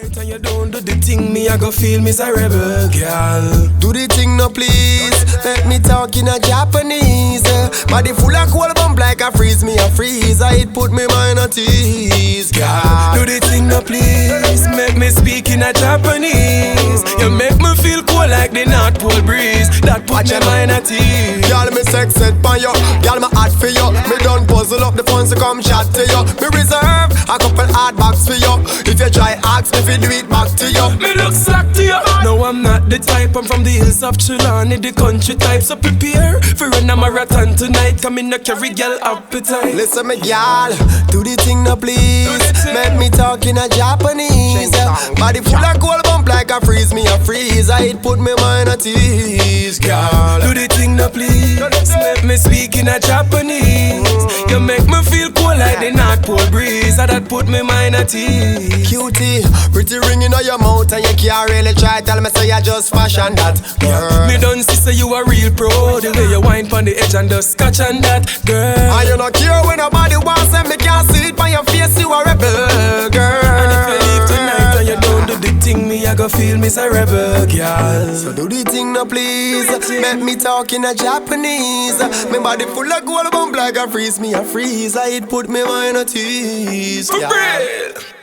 tonight and you don't do the thing, me I go feel me a rebel, girl. Do the thing no please, let me talk in a Japanese. Body full of cold bump like a freeze, me a freeze. It put me mind at ease, girl. Do the thing no please, make me speak in a Japanese. You make me feel cool like the North Pole breeze. That put me mind at ease. Girl, me sex set by you, girl, me hot for you. Me done puzzle up the phones to come chat to you. Me reserve a couple hard box for you. If you try ask me, if you do it back to you. Me look slack to you. No, I'm not the type, I'm from the hills of Chilani, the country type. So prepare for run a marathon tonight. Come in a carry girl appetite. Listen me girl, do the thing no please. Make me talk in a Japanese. Body full of cold bump like a freeze, me a freeze. It put me mind at ease, girl. Do the thing no please, make me speak in a Japanese. You make me feel cool like the North Pole breeze. That put me mind at ease. Cutie, pretty ring in your mouth and you can't really try. Tell me say you just fashion that, girl. Me done see say you a real pro. The way you wine pon the edge and the scotch on that, girl. And you not care when nobody wants and me can't see it on your face. You a rebel, girl. And if you leave tonight and you don't do the thing, me I go feel me a rebel, girl. So do the thing no please, make me talk in a Japanese. Me body full of gold bump like a freeze, me a freeze. It put me mind at ease, For real.